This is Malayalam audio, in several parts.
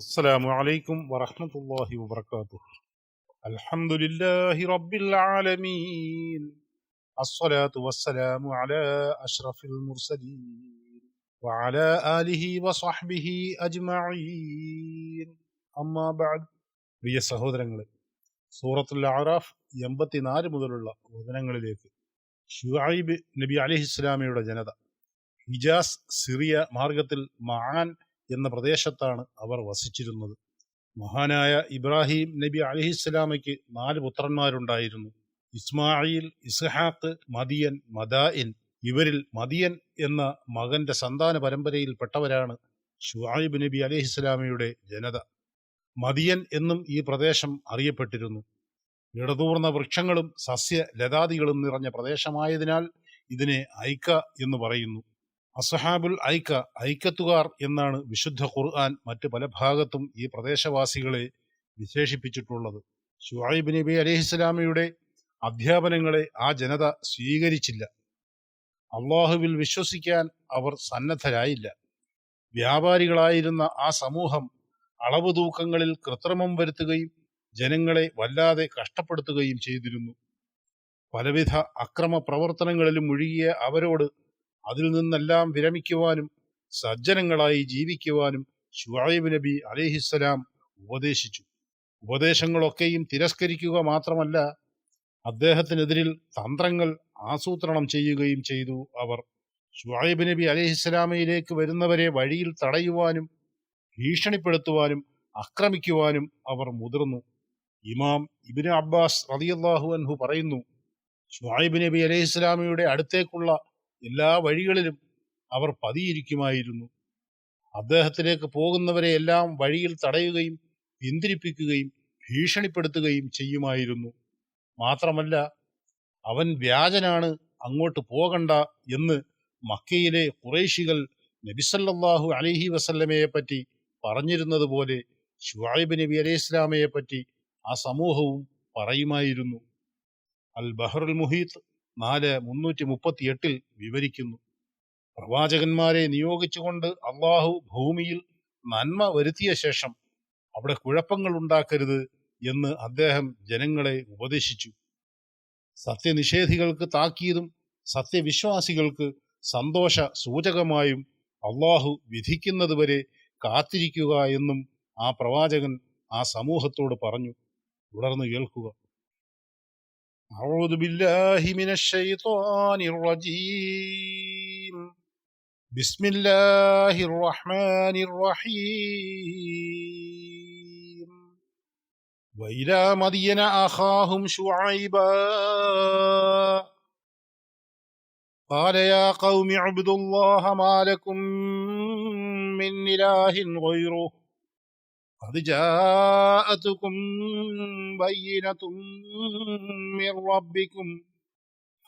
السلام عليكم ورحمة الله وبركاته. الحمد لله رب العالمين. الصلاة والسلام على أشرف المرسلين وعلى آله وصحبه أجمعين. أما بعد. പ്രിയ സഹോദരങ്ങളെ, സൂറത്തുൽ അഅറാഫ് 84 മുതലുള്ള വചനങ്ങളിലേക്ക്. ശുഐബ് നബി അലൈഹിസ്സലാമയുടെ ജനത ഹിജാസ് സിറിയ മാർഗത്തിൽ മആൻ എന്ന പ്രദേശത്താണ് അവർ വസിച്ചിരുന്നത്. മഹാനായ ഇബ്രാഹിം നബി അലൈഹിസ്സലാമയ്ക്ക് 4 പുത്രന്മാരുണ്ടായിരുന്നു. ഇസ്മായിൽ, ഇസ്ഹാഖ്, മദിയൻ, മദായിൻ. ഇവരിൽ മദിയൻ എന്ന മകന്റെ സന്താന പരമ്പരയിൽപ്പെട്ടവരാണ് ശുഐബ് നബി അലൈഹിസ്സലാമയുടെ ജനത. മദിയൻ എന്നും ഈ പ്രദേശം അറിയപ്പെട്ടിരുന്നു. ഇടതൂർന്ന വൃക്ഷങ്ങളും സസ്യലതാദികളും നിറഞ്ഞ പ്രദേശമായതിനാൽ ഇതിനെ ഐക്ക എന്ന് പറയുന്നു. അസ്ഹാബുൽ ഐക്ക, ഐക്കത്തുകാർ എന്നാണ് വിശുദ്ധ ഖുർആൻ മറ്റ് പല ഭാഗത്തും ഈ പ്രദേശവാസികളെ വിശേഷിപ്പിച്ചിട്ടുള്ളത്. ശുഐബ് നബി അലൈഹിസ്സലാമയുടെ അധ്യാപനങ്ങളെ ആ ജനത സ്വീകരിച്ചില്ല. അള്ളാഹുവിൽ വിശ്വസിക്കാൻ അവർ സന്നദ്ധരായില്ല. വ്യാപാരികളായിരുന്ന ആ സമൂഹം അളവ് തൂക്കങ്ങളിൽ കൃത്രിമം വരുത്തുകയും ജനങ്ങളെ വല്ലാതെ കഷ്ടപ്പെടുത്തുകയും ചെയ്തിരുന്നു. പലവിധ അക്രമ പ്രവർത്തനങ്ങളിലും മുഴുകിയ അവരോട് അതിൽ നിന്നെല്ലാം വിരമിക്കുവാനും സജ്ജനങ്ങളായി ജീവിക്കുവാനും ശുഐബ് നബി അലൈഹിസ്സലാം ഉപദേശിച്ചു. ഉപദേശങ്ങളൊക്കെയും തിരസ്കരിക്കുക മാത്രമല്ല, അദ്ദേഹത്തിനെതിരിൽ തന്ത്രങ്ങൾ ആസൂത്രണം ചെയ്യുകയും ചെയ്തു. അവർ ശുഐബ് നബി അലൈഹിസ്സലാമയിലേക്ക് വരുന്നവരെ വഴിയിൽ തടയുവാനും ഭീഷണിപ്പെടുത്തുവാനും ആക്രമിക്കുവാനും അവർ മുതിർന്നു. ഇമാം ഇബ്നു അബ്ബാസ് റളിയല്ലാഹു അൻഹു പറയുന്നു, ശുഐബ് നബി അലൈഹിസ്സലാമയുടെ അടുത്തേക്കുള്ള എല്ലാ വഴികളിലും അവർ പതിയിരിക്കുമായിരുന്നു. അദ്ദേഹത്തിലേക്ക് പോകുന്നവരെ എല്ലാം വഴിയിൽ തടയുകയും പിന്തിരിപ്പിക്കുകയും ഭീഷണിപ്പെടുത്തുകയും ചെയ്യുമായിരുന്നു. മാത്രമല്ല, അവൻ വ്യാജനാണ്, അങ്ങോട്ട് പോകണ്ട എന്ന് മക്കയിലെ ഖുറൈശികൾ നബിസല്ലല്ലാഹു അലൈഹി വസല്ലമയെ പറ്റി പറഞ്ഞിരുന്നത് പോലെ ശുഐബ് നബി അലൈഹി ഇസ്ലാമയെ പറ്റി ആ സമൂഹവും പറയുമായിരുന്നു. അൽ ബഹറുൽ മുഹീത്ത് 4:338 വിവരിക്കുന്നു, പ്രവാചകന്മാരെ നിയോഗിച്ചുകൊണ്ട് അള്ളാഹു ഭൂമിയിൽ നന്മ വരുത്തിയ ശേഷം അവിടെ കുഴപ്പങ്ങൾ ഉണ്ടാക്കരുത് എന്ന് അദ്ദേഹം ജനങ്ങളെ ഉപദേശിച്ചു. സത്യനിഷേധികൾക്ക് താക്കീതും സത്യവിശ്വാസികൾക്ക് സന്തോഷ സൂചകമായും അള്ളാഹു വിധിക്കുന്നതുവരെ കാത്തിരിക്കുക എന്നും ആ പ്രവാചകൻ ആ സമൂഹത്തോട് പറഞ്ഞു. തുടർന്ന് കേൾക്കുക. أعوذ بالله من الشيطان الرجيم. بسم الله الرحمن الرحيم. وإلى مدين أخاهم شعيبا قال يا قوم اعبدوا الله ما لكم من إله غيره قد جاءتكم بينة من ربكم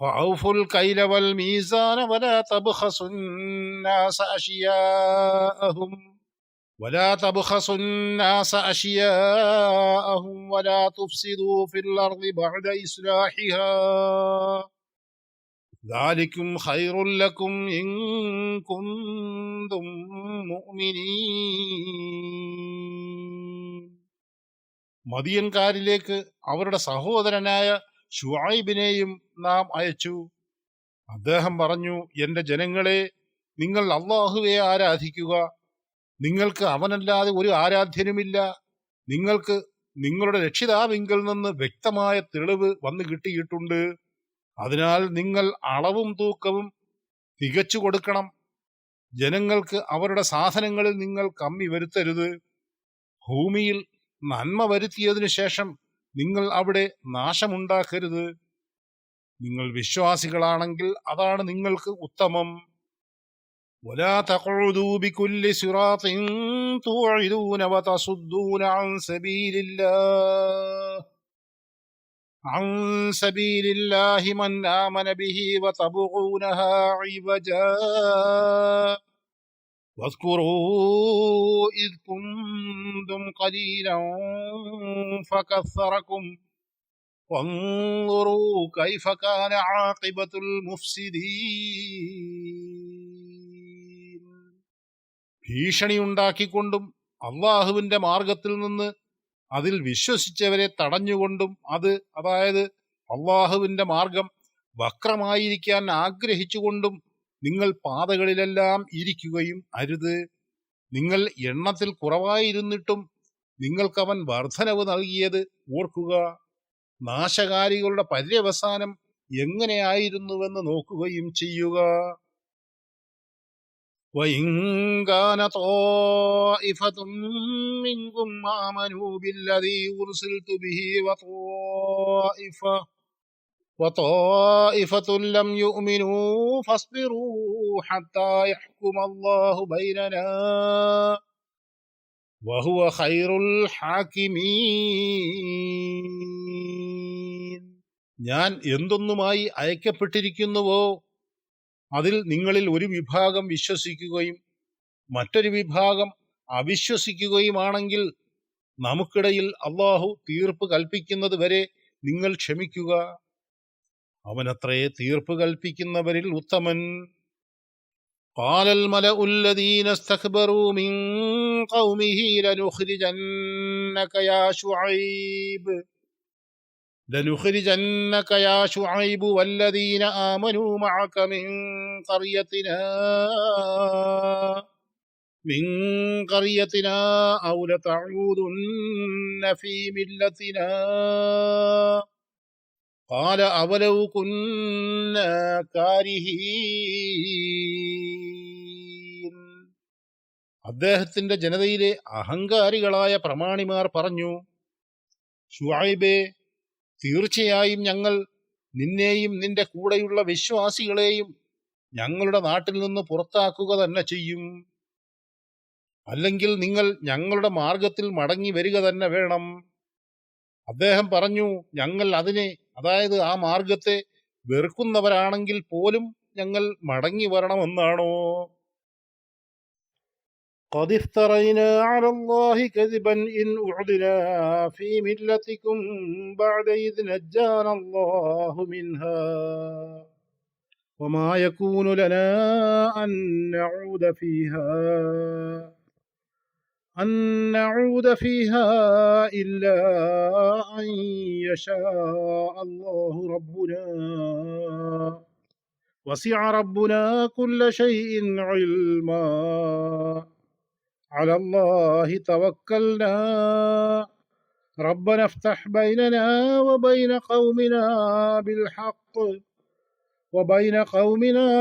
فأوفوا الكيل والميزان ولا تبخسوا الناس أشياءهم ولا تفسدوا في الأرض بعد إصلاحها ذلكم خير لكم إن كنتم مؤمنين. മദിയൻകാരിലേക്ക് അവരുടെ സഹോദരനായ ശുഐബിനെയും നാം അയച്ചു. അദ്ദേഹം പറഞ്ഞു, എന്റെ ജനങ്ങളെ, നിങ്ങൾ അള്ളാഹുവെ ആരാധിക്കുക. നിങ്ങൾക്ക് അവനല്ലാതെ ഒരു ആരാധ്യനുമില്ല. നിങ്ങൾക്ക് നിങ്ങളുടെ രക്ഷിതാവിങ്കൽ നിന്ന് വ്യക്തമായ തെളിവ് വന്നു കിട്ടിയിട്ടുണ്ട്. അതിനാൽ നിങ്ങൾ അളവും തൂക്കവും തികച്ചു കൊടുക്കണം. ജനങ്ങൾക്ക് അവരുടെ സാധനങ്ങളിൽ നിങ്ങൾ കമ്മി വരുത്തരുത്. ഭൂമിയിൽ നന്മ വരുത്തിയതിനു ശേഷം നിങ്ങൾ അവിടെ നാശമുണ്ടാക്കരുത്. നിങ്ങൾ വിശ്വാസികളാണെങ്കിൽ അതാണ് നിങ്ങൾക്ക് ഉത്തമം. ولا تقعدوا بكل صراط توعدون وتصدون عن سبيل الله من آمن به وتبغونها عوجا واذكروا إذ كنتم قليلا فكثركم وانظروا كيف كان عاقبة المفسدين. ഭീഷണിയുണ്ടാക്കിക്കൊണ്ടും അള്ളാഹുവിന്റെ മാർഗത്തിൽ നിന്ന് അതിൽ വിശ്വസിച്ചവരെ തടഞ്ഞുകൊണ്ടും അതായത് അള്ളാഹുവിന്റെ മാർഗം വക്രമായിരിക്കാൻ ആഗ്രഹിച്ചുകൊണ്ടും നിങ്ങൾ പാതകളിലെല്ലാം ഇരിക്കുകയും അരുത്. നിങ്ങൾ എണ്ണത്തിൽ കുറവായിരുന്നിട്ടും നിങ്ങൾക്കവൻ വർധനവ് നൽകിയത് ഓർക്കുക. നാശകാരികളുടെ പര്യവസാനം എങ്ങനെയായിരുന്നുവെന്ന് നോക്കുകയും ചെയ്യുക. وَإِنْ كَانَ طَائِفَةٌ مِّنْكُمْ آمَنُوا بِالَّذِي أُرْسِلْتُ بِهِ وطائفة لم يؤمنوا فاصبروا حتى يحكم الله بيننا وهو خير الحاكمين. ഞാൻ എന്തൊന്നുമായി അയക്കപ്പെട്ടിരിക്കുന്നുവോ അതിൽ നിങ്ങളിൽ ഒരു വിഭാഗം വിശ്വസിക്കുകയും മറ്റൊരു വിഭാഗം അവിശ്വസിക്കുകയുമാണെങ്കിൽ നമുക്കിടയിൽ അള്ളാഹു തീർപ്പ് കൽപ്പിക്കുന്നത് വരെ നിങ്ങൾ ക്ഷമിക്കുക. അവനത്രേ തീർപ്പ് കൽപ്പിക്കുന്നവരിൽ ഉത്തമൻ. قال الملأ الذين استكبروا من قومه لنخرجنك يا شعيب والذين آمنوا معك من قريتنا أو لتعودن في ملتنا قال أولو كنا كارهين. അദ്ദേഹത്തിന്റെ ജനതയിലെ അഹങ്കാരികളായ പ്രമാണിമാർ പറഞ്ഞു, ശുഐബേ, തീർച്ചയായും ഞങ്ങൾ നിന്നെയും നിന്റെ കൂടെയുള്ള വിശ്വാസികളെയും ഞങ്ങളുടെ നാട്ടിൽ നിന്ന് പുറത്താക്കുക തന്നെ ചെയ്യും. അല്ലെങ്കിൽ നിങ്ങൾ ഞങ്ങളുടെ മാർഗത്തിൽ മടങ്ങി വരിക തന്നെ വേണം. അദ്ദേഹം പറഞ്ഞു, ഞങ്ങൾ അതിനെ, അതായത് ആ മാർഗത്തെ വെറുക്കുന്നവരാണെങ്കിൽ പോലും ഞങ്ങൾ മടങ്ങി വരണമെന്നാണോ? قد افترينا على الله كذبا إن أعدنا في ملتكم بعد إذ نجانا الله منها وما يكون لنا أن نعود فيها إلا أن يشاء الله ربنا وسع ربنا كل شيء علما على الله توكلنا ربنا افتح بيننا وبين قومنا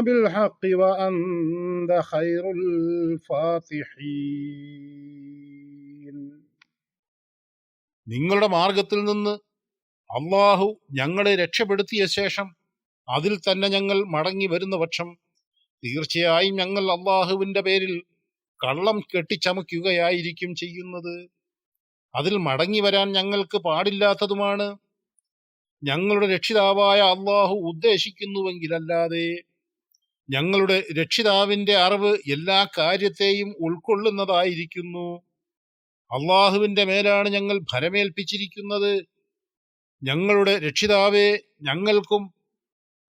بالحق وأنت خير الفاتحين. നിങ്ങളുടെ മാർഗത്തിൽ നിന്ന് അള്ളാഹു ഞങ്ങളെ രക്ഷപ്പെടുത്തിയ ശേഷം അതിൽ തന്നെ ഞങ്ങൾ മടങ്ങി വരുന്ന പക്ഷം തീർച്ചയായും ഞങ്ങൾ അള്ളാഹുവിന്റെ പേരിൽ കള്ളം കെട്ടിച്ചമയ്ക്കുകയായിരിക്കും ചെയ്യുന്നത്. അതിൽ മടങ്ങി വരാൻ ഞങ്ങൾക്ക് പാടില്ലാത്തതുമാണ്. ഞങ്ങളുടെ രക്ഷിതാവായ അള്ളാഹു ഉദ്ദേശിക്കുന്നുവെങ്കിലല്ലാതെ. ഞങ്ങളുടെ രക്ഷിതാവിന്റെ അറിവ് എല്ലാ കാര്യത്തെയും ഉൾക്കൊള്ളുന്നതായിരിക്കുന്നു. അള്ളാഹുവിന്റെ മേലാണ് ഞങ്ങൾ ഭരമേൽപ്പിച്ചിരിക്കുന്നത്. ഞങ്ങളുടെ രക്ഷിതാവേ, ഞങ്ങൾക്കും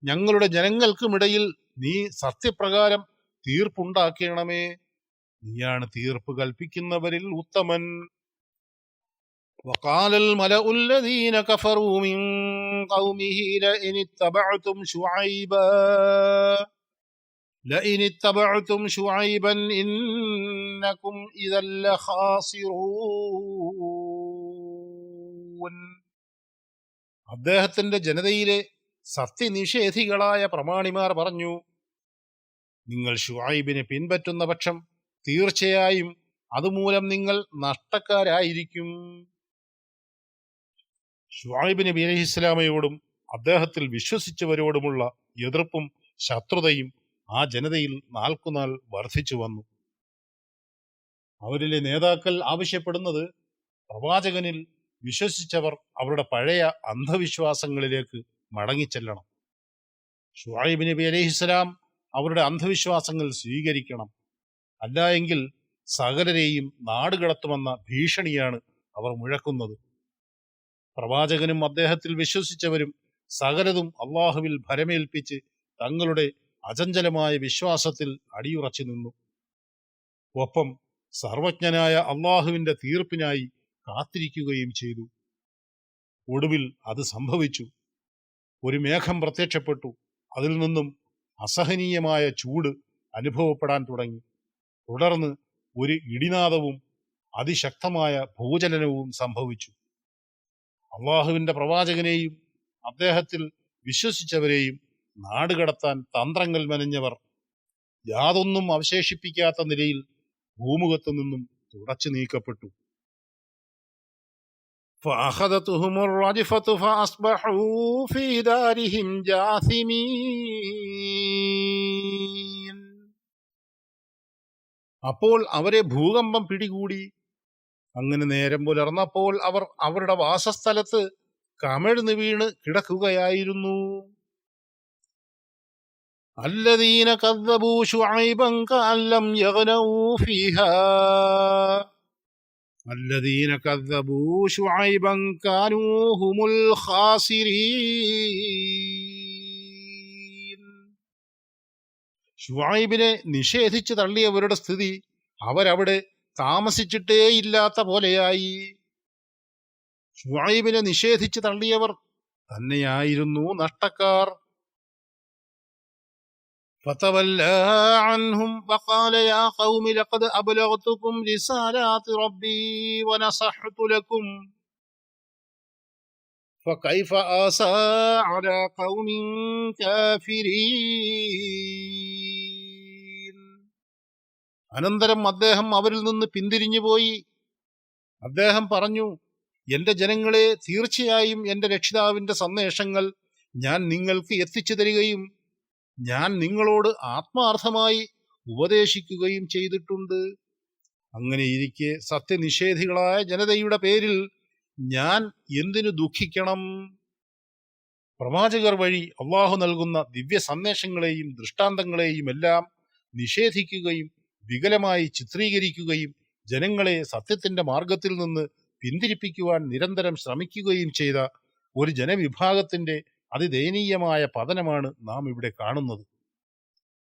ഞങ്ങളുടെ ജനങ്ങൾക്കുമിടയിൽ നീ സത്യപ്രകാരം തീർപ്പുണ്ടാക്കണമേ. നീയാണ് തീർപ്പ് കൽപ്പിക്കുന്നവരിൽ ഉത്തമൻ. وقال الملأ الذين كفروا من قومه لئن اتبعتم شعيبا إنكم إذا لخاسرون. അദ്ദേഹത്തിന്റെ ജനതയിലെ സത്യനിഷേധികളായ പ്രമാണിമാർ പറഞ്ഞു, നിങ്ങൾ ശുഐബിനെ പിൻപറ്റുന്ന പക്ഷം തീർച്ചയായും അതുമൂലം നിങ്ങൾ നഷ്ടക്കാരായിരിക്കും. ശുഐബ് നബി അലൈഹിസ്സലാമയോടും അദ്ദേഹത്തിൽ വിശ്വസിച്ചവരോടുമുള്ള എതിർപ്പും ശത്രുതയും ആ ജനതയിൽ നാൾക്കുനാൾ വർദ്ധിച്ചു വന്നു. അവരിലെ നേതാക്കൾ ആവശ്യപ്പെടുന്നത് പ്രവാചകനിൽ വിശ്വസിച്ചവർ അവരുടെ പഴയ അന്ധവിശ്വാസങ്ങളിലേക്ക് മടങ്ങിച്ചെല്ലണം. ശുഐബ് നബി അലൈഹിസ്സലാം അവരുടെ അന്ധവിശ്വാസങ്ങൾ സ്വീകരിക്കണം. അല്ല എങ്കിൽ സകലരെയും നാടുകടത്തുമെന്ന ഭീഷണിയാണ് അവർ മുഴക്കുന്നത്. പ്രവാചകനും അദ്ദേഹത്തിൽ വിശ്വസിച്ചവരും സകലതും അള്ളാഹുവിൽ ഭരമേൽപ്പിച്ച് തങ്ങളുടെ അചഞ്ചലമായ വിശ്വാസത്തിൽ അടിയുറച്ചു നിന്നു. ഒപ്പം സർവജ്ഞനായ അള്ളാഹുവിന്റെ തീർപ്പിനായി കാത്തിരിക്കുകയും ചെയ്തു. ഒടുവിൽ അത് സംഭവിച്ചു. ഒരു മേഘം പ്രത്യക്ഷപ്പെട്ടു. അതിൽ നിന്നും അസഹനീയമായ ചൂട് അനുഭവപ്പെടാൻ തുടങ്ങി. തുടർന്ന് ഒരു ഇടിനാദവും അതിശക്തമായ ഭൂചലനവും സംഭവിച്ചു. അള്ളാഹുവിന്റെ പ്രവാചകനെയും അദ്ദേഹത്തിൽ വിശ്വസിച്ചവരെയും നാടുകടത്താൻ തന്ത്രങ്ങൾ മെനഞ്ഞവർ യാതൊന്നും അവശേഷിപ്പിക്കാത്ത നിലയിൽ ഭൂമുഖത്തു നിന്നും തുടച്ചു നീക്കപ്പെട്ടു. فأخذتهم الرجفة فأصبحوا في دارهم جاثمين. അപ്പോൾ അവരെ ഭൂകമ്പം പിടികൂടി. അങ്ങനെ നേരം പുലർന്നപ്പോൾ അവർ അവരുടെ വാസസ്ഥലത്ത് കമിഴ്ന്നു വീണ് കിടക്കുകയായിരുന്നു. الذين كذبوا شعيبا كأن لم يغنوا فيها الذين كذبوا شعيبا كانوا هم الخاسرين. ശുഐബിനെ നിഷേധിച്ചു തള്ളിയവരുടെ സ്ഥിതി അവരവിടെ താമസിച്ചിട്ടേയില്ലാത്ത പോലെയായി. ശുഐബിനെ നിഷേധിച്ചു തള്ളിയവർ തന്നെയായിരുന്നു നഷ്ടക്കാർ. فتولى عنهم وقال يا قوم لقد أبلغتكم رسالات ربي ونصحت لكم فكيف آسى على قوم كافرين. അനന്തരം അദ്ദേഹം അവരിൽ നിന്ന് പിന്തിരിഞ്ഞുപോയി. അദ്ദേഹം പറഞ്ഞു, എന്റെ ജനങ്ങളെ, തീർച്ചയായും എന്റെ രക്ഷിതാവിന്റെ സന്ദേശങ്ങൾ ഞാൻ നിങ്ങൾക്ക് എത്തിച്ചു തരികയും ഞാൻ നിങ്ങളോട് ആത്മാർത്ഥമായി ഉപദേശിക്കുകയും ചെയ്തിട്ടുണ്ട്. അങ്ങനെയിരിക്കെ സത്യനിഷേധികളായ ജനതയുടെ പേരിൽ ഞാൻ എന്തിനു ദുഃഖിക്കണം? പ്രവാചകർ വഴി അള്ളാഹു നൽകുന്ന ദിവ്യ സന്ദേശങ്ങളെയും ദൃഷ്ടാന്തങ്ങളെയും എല്ലാം നിഷേധിക്കുകയും വികലമായി ചിത്രീകരിക്കുകയും ജനങ്ങളെ സത്യത്തിന്റെ മാർഗത്തിൽ നിന്ന് പിന്തിരിപ്പിക്കുവാൻ നിരന്തരം ശ്രമിക്കുകയും ചെയ്ത ഒരു ജനവിഭാഗത്തിന്റെ അതിദയനീയമായ പതനമാണ് നാം ഇവിടെ കാണുന്നത്.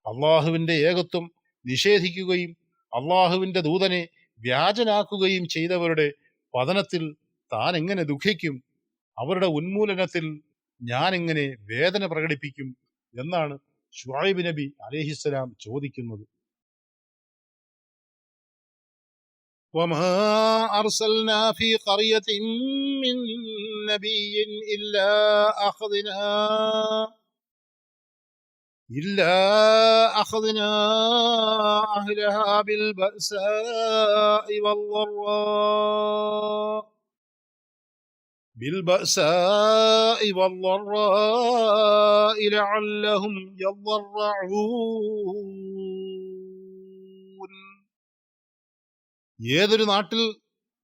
അള്ളാഹുവിന്റെ ഏകത്വം നിഷേധിക്കുകയും അള്ളാഹുവിന്റെ ദൂതനെ വ്യാജനാക്കുകയും ചെയ്തവരുടെ പതനത്തിൽ താൻ എങ്ങനെ ദുഃഖിക്കും? അവരുടെ ഉന്മൂലനത്തിൽ ഞാൻ എങ്ങനെ വേദന പ്രകടിപ്പിക്കും എന്നാണ് ശുഐബ് നബി അലൈഹിസ്സലാം ചോദിക്കുന്നത്. وما أرسلنا في قرية من نبي إلا أخذنا أهلها بالبأساء والضراء لعلهم يضرعون. ഏതൊരു നാട്ടിൽ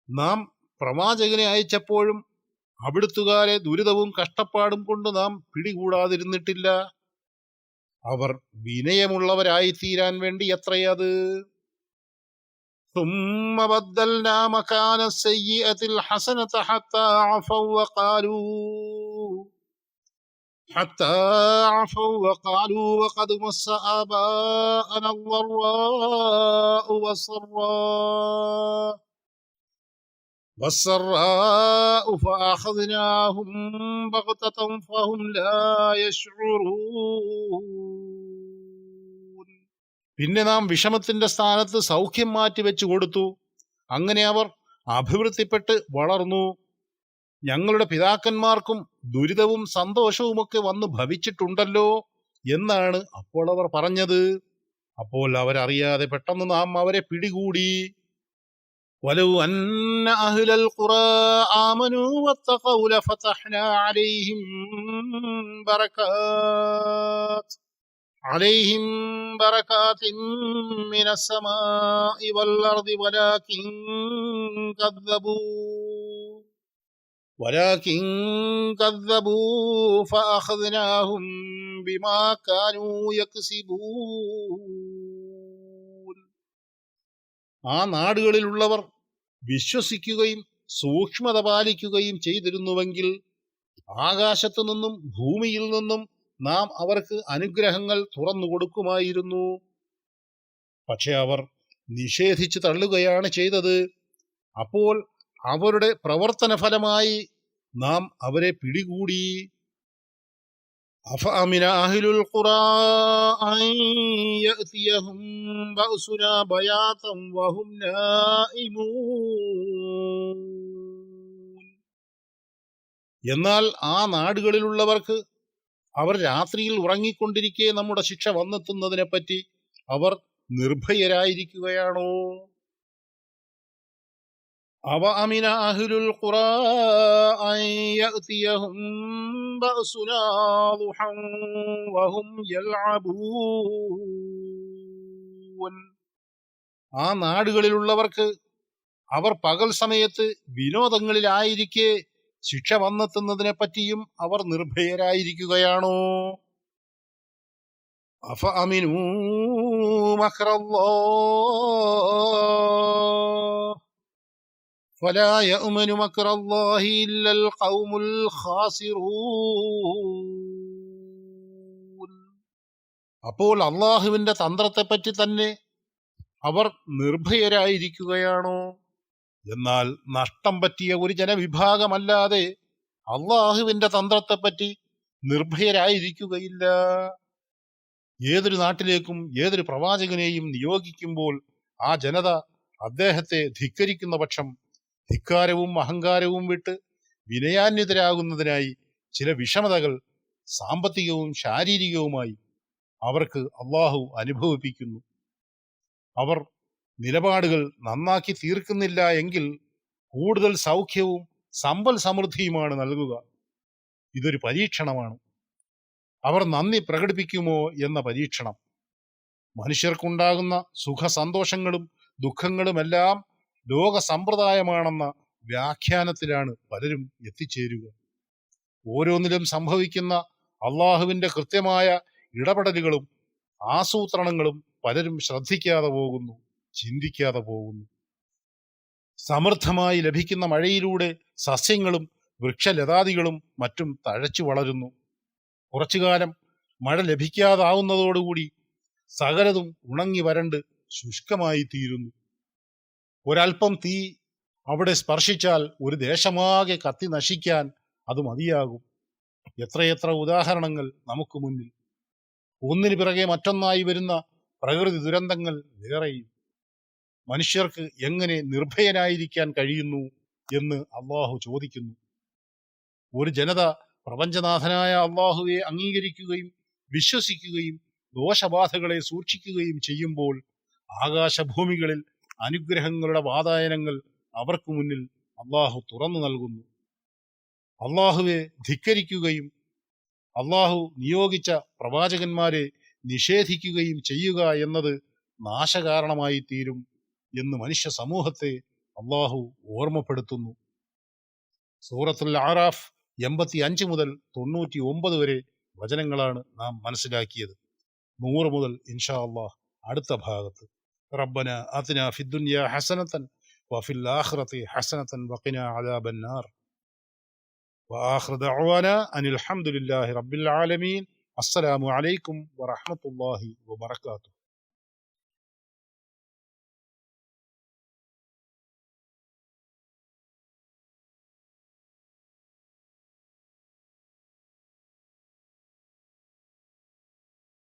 നാം പ്രവാചകനെ അയച്ചപ്പോഴും അവിടുത്തുകാരെ ദുരിതവും കഷ്ടപ്പാടും കൊണ്ട് നാം പിടികൂടാതിരുന്നിട്ടില്ല. അവർ വിനയമുള്ളവരായി തീരാൻ വേണ്ടി എത്രയത്. ثم بدلنا مكان السيئة الحسنة حتى عفوا وقالوا وقد مس آباءنا الضراء والسراء فأخذناهم بغتة فهم لا يشعرون. പിന്നെ നാം വിഷമത്തിന്റെ സ്ഥാനത്ത് സൗഖ്യം മാറ്റിവെച്ചു കൊടുത്തു. അങ്ങനെ അവർ അഭിവൃദ്ധിപ്പെട്ട് വളർന്നു. ഞങ്ങളുടെ പിതാക്കന്മാർക്കും ദുരിതവും സന്തോഷവുമൊക്കെ വന്നു ഭവിച്ചിട്ടുണ്ടല്ലോ എന്നാണ് അപ്പോൾ അവർ പറഞ്ഞത്. അപ്പോൾ അവരറിയാതെ പെട്ടെന്ന് നാം അവരെ പിടികൂടി. വലൗ അന്ന അഹ്ലൽ ഖുറാ ആമനൂ വത്തഖൗ ലഫതഹ്നാ عليهم بركات من السماء والأرض ولكن كذبوا فأخذناهم بما كانوا يكسبون. ആ നാടുകളിലുള്ളവർ വിശ്വസിക്കുകയും സൂക്ഷ്മത പാലിക്കുകയും ചെയ്തിരുന്നുവെങ്കിൽ ആകാശത്തു നിന്നും ഭൂമിയിൽ നിന്നും നാം അവർക്ക് അനുഗ്രഹങ്ങൾ തുറന്നു കൊടുക്കുമായിരുന്നു. പക്ഷെ അവർ നിഷേധിച്ചു തള്ളുകയാണ് ചെയ്തത്. അപ്പോൾ അവരുടെ പ്രവർത്തന ഫലമായി നാം അവരെ പിടികൂടി. അഫഅമിന അഹ്ലുൽ ഖുറാ അൻ യഅതിയഹും ബഅസുനാ ബയാതൻ വഹും നായിമൂൻ. എന്നാൽ ആ നാടുകളിലുള്ളവർക്ക് അവർ രാത്രിയിൽ ഉറങ്ങിക്കൊണ്ടിരിക്കെ നമ്മുടെ ശിക്ഷ വന്നെത്തുന്നതിനെപ്പറ്റി അവർ നിർഭയരായിരിക്കുകയാണോ? അവഅമിന അഹ്ലുൽ ഖുറാ അൻ യഅതിയഹും ബഅസുനാ ളുഹൻ വഹും യൽഅബൂൻ. ആ നാടുകളിലുള്ളവർക്ക് അവർ പകൽ സമയത്ത് വിനോദങ്ങളിലായിരിക്കെ ശിക്ഷ വന്നെത്തുന്നതിനെപ്പറ്റിയും അവർ നിർഭയരായിരിക്കുകയാണോ? അഫഅമിനൂ മക്റല്ലാഹ് ഫലാ യഅ്മനു മക്റല്ലാഹി ഇല്ലൽ ഖൗമുൽ ഖാസിറൂൻ. അപ്പോൾ അള്ളാഹുവിന്റെ തന്ത്രത്തെപ്പറ്റി തന്നെ അവർ നിർഭയരായിരിക്കുകയാണോ? എന്നാൽ നഷ്ടം പറ്റിയ ഒരു ജനവിഭാഗമല്ലാതെ അള്ളാഹുവിന്റെ തന്ത്രത്തെപ്പറ്റി നിർഭയരായിരിക്കുകയില്ല. ഏതൊരു നാട്ടിലേക്കും ഏതൊരു പ്രവാചകനെയും നിയോഗിക്കുമ്പോൾ ആ ജനത അദ്ദേഹത്തെ ധിക്കരിക്കുന്ന പക്ഷം ധിക്കാരവും അഹങ്കാരവും വിട്ട് വിനയാന്വിതരാകുന്നതിനായി ചില വിഷമതകൾ സാമ്പത്തികവും ശാരീരികവുമായി അവർക്ക് അള്ളാഹു അനുഭവിപ്പിക്കുന്നു. അവർ നിലപാടുകൾ നന്നാക്കി തീർക്കുന്നില്ല എങ്കിൽ കൂടുതൽ സൗഖ്യവും സമ്പൽ സമൃദ്ധിയുമാണ് നൽകുക. ഇതൊരു പരീക്ഷണമാണ്. അവർ നന്ദി പ്രകടിപ്പിക്കുമോ എന്ന പരീക്ഷണം. മനുഷ്യർക്കുണ്ടാകുന്ന സുഖസന്തോഷങ്ങളും ദുഃഖങ്ങളുമെല്ലാം ലോക സമ്പ്രദായമാണെന്ന വ്യാഖ്യാനത്തിലാണ് പലരും എത്തിച്ചേരുക. ഓരോന്നിലും സംഭവിക്കുന്ന അള്ളാഹുവിന്റെ കൃത്യമായ ഇടപെടലുകളും ആസൂത്രണങ്ങളും പലരും ശ്രദ്ധിക്കാതെ പോകുന്നു, ചിന്തിക്കാതെ പോകുന്നു. സമൃദ്ധമായി ലഭിക്കുന്ന മഴയിലൂടെ സസ്യങ്ങളും വൃക്ഷലതാദികളും മറ്റും തഴച്ചു വളരുന്നു. കുറച്ചുകാലം മഴ ലഭിക്കാതാവുന്നതോടുകൂടി സകലതും ഉണങ്ങി വരണ്ട് ശുഷ്കമായി തീരുന്നു. ഒരൽപ്പം തീ അവിടെ സ്പർശിച്ചാൽ ഒരു ദേശമാകെ കത്തി നശിക്കാൻ അത് മതിയാകും. എത്രയെത്ര ഉദാഹരണങ്ങൾ നമുക്ക് മുന്നിൽ. ഒന്നിനു പിറകെ മറ്റൊന്നായി വരുന്ന പ്രകൃതി ദുരന്തങ്ങൾ വേറെയും. മനുഷ്യർക്ക് എങ്ങനെ നിർഭയനായിരിക്കാൻ കഴിയുന്നു എന്ന് അള്ളാഹു ചോദിക്കുന്നു. ഒരു ജനത പ്രപഞ്ചനാഥനായ അള്ളാഹുവെ അംഗീകരിക്കുകയും വിശ്വസിക്കുകയും ദോഷബാധകളെ സൂക്ഷിക്കുകയും ചെയ്യുമ്പോൾ ആകാശഭൂമികളിൽ അനുഗ്രഹങ്ങളുടെ വാതായനങ്ങൾ അവർക്ക് മുന്നിൽ അള്ളാഹു തുറന്നു നൽകുന്നു. അള്ളാഹുവെ ധിക്കരിക്കുകയും അള്ളാഹു നിയോഗിച്ച പ്രവാചകന്മാരെ നിഷേധിക്കുകയും ചെയ്യുക എന്നത് നാശകാരണമായി തീരും എന്ന് മനുഷ്യ സമൂഹത്തെ അള്ളാഹു ഓർമ്മപ്പെടുത്തുന്നു. സൂറത്തുൽ ആറാഫ് 85 മുതൽ 99 വരെ വചനങ്ങളാണ് നാം മനസ്സിലാക്കിയത്. 100 മുതൽ ഇൻഷാ അള്ളാഹ് അടുത്ത ഭാഗത്ത്. റബ്ബന ആതിനാ ഫിദ്ദുനിയാ ഹസനതൻ വഫിൽ ആഖിറതി ഹസനതൻ വഖിനാ അദാബന്നാർ. വആഖിറു ദഅ്വാനാ അനിൽ ഹംദുലില്ലാഹി റബ്ബിൽ ആലമീൻ. അസ്സലാമു അലൈക്കും വറഹ്മത്തുള്ളാഹി വബറകാതുഹു.